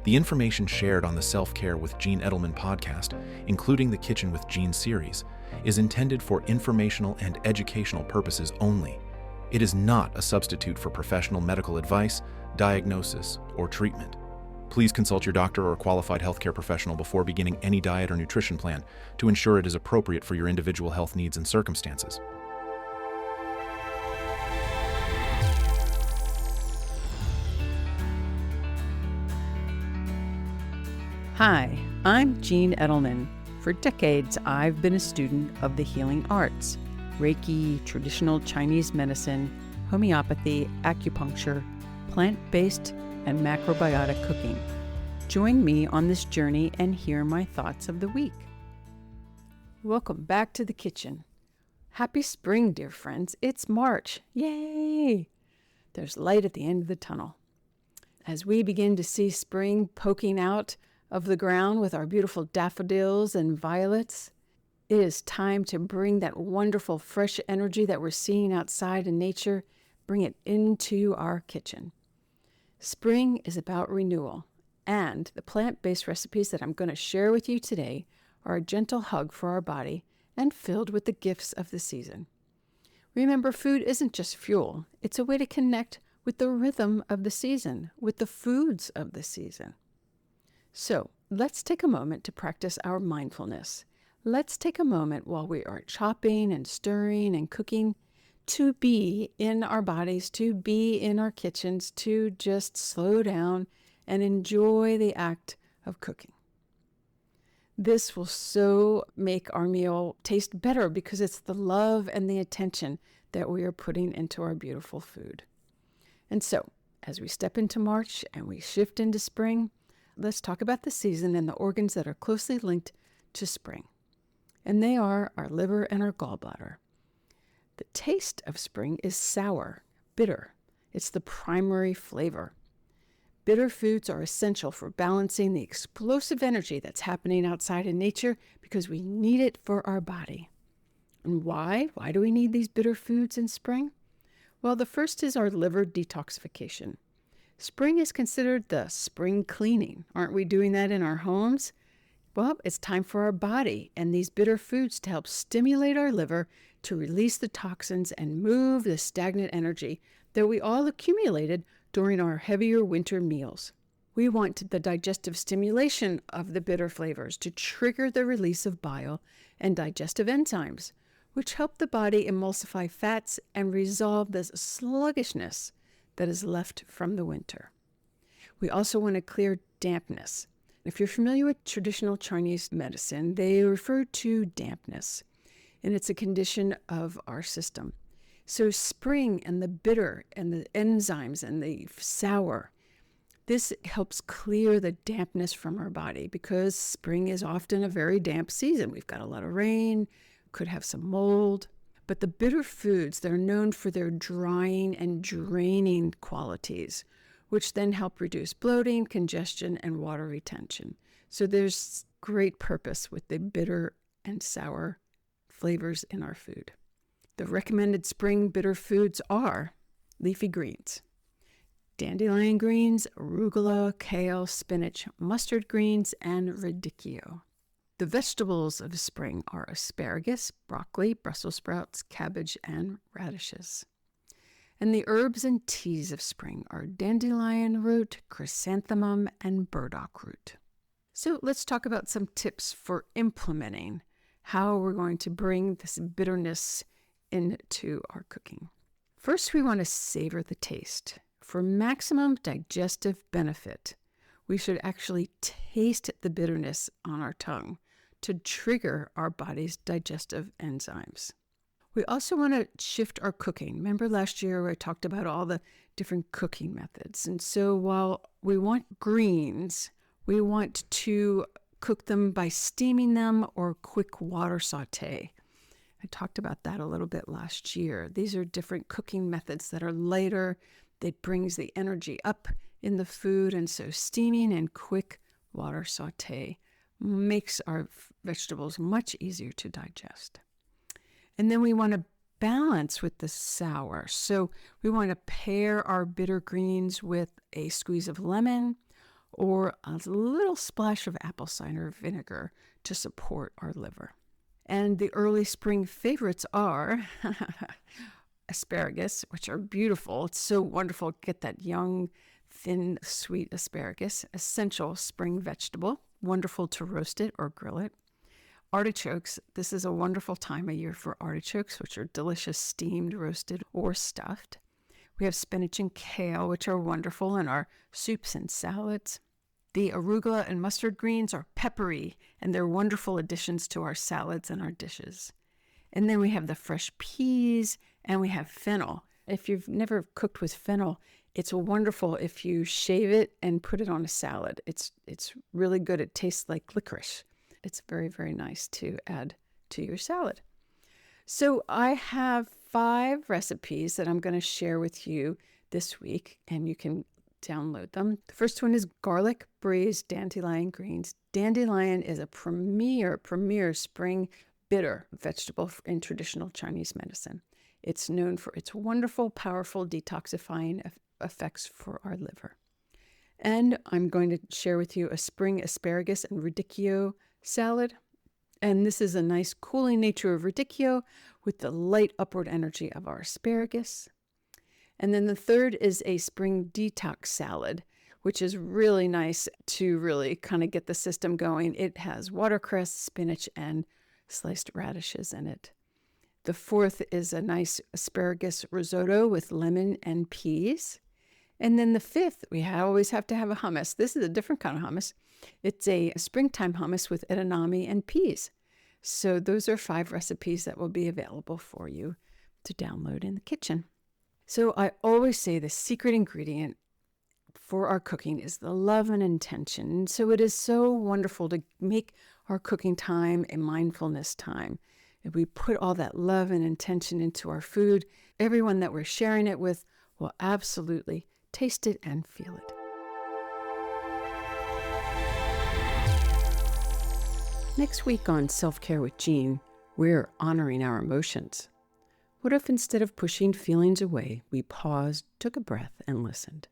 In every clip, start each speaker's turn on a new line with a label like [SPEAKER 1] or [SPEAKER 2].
[SPEAKER 1] The information shared on the Self-Care with Gene Edelman podcast, including the Kitchen with Gene series, is intended for informational and educational purposes only. It is not a substitute for professional medical advice, diagnosis, or treatment. Please consult your doctor or qualified healthcare professional before beginning any diet or nutrition plan to ensure it is appropriate for your individual health needs and circumstances.
[SPEAKER 2] Hi, I'm Gene Edelman. For decades, I've been a student of the healing arts, Reiki, traditional Chinese medicine, homeopathy, acupuncture, plant-based, and macrobiotic cooking. Join me on this journey and hear my thoughts of the week. Welcome back to the kitchen. Happy spring, dear friends. It's March. Yay! There's light at the end of the tunnel. As we begin to see spring poking out of the ground with our beautiful daffodils and violets, it is time to bring that wonderful fresh energy that we're seeing outside in nature, bring it into our kitchen. Spring is about renewal, and the plant-based recipes that I'm going to share with you today are a gentle hug for our body and filled with the gifts of the season. Remember, food isn't just fuel. It's a way to connect with the rhythm of the season, with the foods of the season. So let's take a moment to practice our mindfulness. Let's take a moment while we are chopping and stirring and cooking to be in our bodies, to be in our kitchens, to just slow down and enjoy the act of cooking. This will so make our meal taste better because it's the love and the attention that we are putting into our beautiful food. And so, as we step into March and we shift into spring, let's talk about the season and the organs that are closely linked to spring. And they are our liver and our gallbladder. The taste of spring is sour, bitter. It's the primary flavor. Bitter foods are essential for balancing the explosive energy that's happening outside in nature because we need it for our body. And why? Why do we need these bitter foods in spring? Well, the first is our liver detoxification. Spring is considered the spring cleaning. Aren't we doing that in our homes? Well, it's time for our body and these bitter foods to help stimulate our liver to release the toxins and move the stagnant energy that we all accumulated during our heavier winter meals. We want the digestive stimulation of the bitter flavors to trigger the release of bile and digestive enzymes, which help the body emulsify fats and resolve the sluggishness that is left from the winter. We also want to clear dampness. If you're familiar with traditional Chinese medicine, they refer to dampness, and it's a condition of our system. So spring and the bitter and the enzymes and the sour, this helps clear the dampness from our body because spring is often a very damp season. We've got a lot of rain, could have some mold. But the bitter foods, they're known for their drying and draining qualities, which then help reduce bloating, congestion, and water retention. So there's great purpose with the bitter and sour flavors in our food. The recommended spring bitter foods are leafy greens, dandelion greens, arugula, kale, spinach, mustard greens, and radicchio. The vegetables of spring are asparagus, broccoli, Brussels sprouts, cabbage, and radishes. And the herbs and teas of spring are dandelion root, chrysanthemum, and burdock root. So let's talk about some tips for implementing how we're going to bring this bitterness into our cooking. First, we want to savor the taste. For maximum digestive benefit, we should actually taste the bitterness on our tongue to trigger our body's digestive enzymes. We also want to shift our cooking. Remember last year I talked about all the different cooking methods. And so while we want greens, we want to cook them by steaming them or quick water saute. I talked about that a little bit last year. These are different cooking methods that are lighter, that brings the energy up in the food. And so steaming and quick water saute makes our vegetables much easier to digest. And then we want to balance with the sour. So we want to pair our bitter greens with a squeeze of lemon or a little splash of apple cider vinegar to support our liver. And the early spring favorites are asparagus, which are beautiful. It's so wonderful. Get that young, thin, sweet asparagus, essential spring vegetable. Wonderful to roast it or grill it. Artichokes. This is a wonderful time of year for artichokes, which are delicious steamed, roasted, or stuffed. We have spinach and kale, which are wonderful in our soups and salads. The arugula and mustard greens are peppery, and they're wonderful additions to our salads and our dishes. And then we have the fresh peas, and we have fennel. If you've never cooked with fennel, it's wonderful if you shave it and put it on a salad. It's really good. It tastes like licorice. It's very, very nice to add to your salad. So I have 5 recipes that I'm going to share with you this week, and you can download them. The first one is garlic braised dandelion greens. Dandelion is a premier spring bitter vegetable in traditional Chinese medicine. It's known for its wonderful, powerful detoxifying effects for our liver. And I'm going to share with you a spring asparagus and radicchio salad. And this is a nice cooling nature of radicchio with the light upward energy of our asparagus. And then the third is a spring detox salad, which is really nice to really kind of get the system going. It has watercress, spinach, and sliced radishes in it. The fourth is a nice asparagus risotto with lemon and peas. And then the fifth, we always have to have a hummus. This is a different kind of hummus. It's a springtime hummus with edamame and peas. So those are 5 recipes that will be available for you to download in the kitchen. So I always say the secret ingredient for our cooking is the love and intention. So it is so wonderful to make our cooking time a mindfulness time. If we put all that love and intention into our food, everyone that we're sharing it with will absolutely taste it and feel it. Next week on Self-Care with Jean, we're honoring our emotions. What if instead of pushing feelings away, we paused, took a breath, and listened?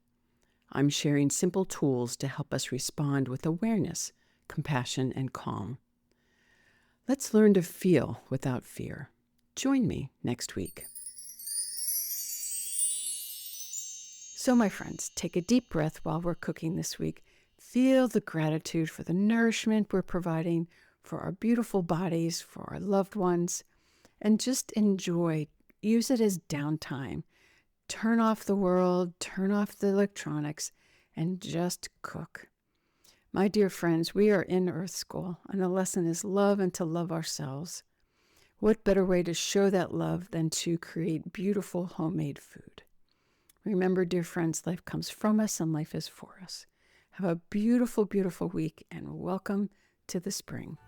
[SPEAKER 2] I'm sharing simple tools to help us respond with awareness, compassion, and calm. Let's learn to feel without fear. Join me next week. So, my friends, take a deep breath while we're cooking this week. Feel the gratitude for the nourishment we're providing for our beautiful bodies, for our loved ones, and just enjoy. Use it as downtime. Turn off the world, turn off the electronics, and just cook. My dear friends, we are in Earth School, and the lesson is love and to love ourselves. What better way to show that love than to create beautiful homemade food? Remember, dear friends, life comes from us and life is for us. Have a beautiful, beautiful week, and welcome to the spring.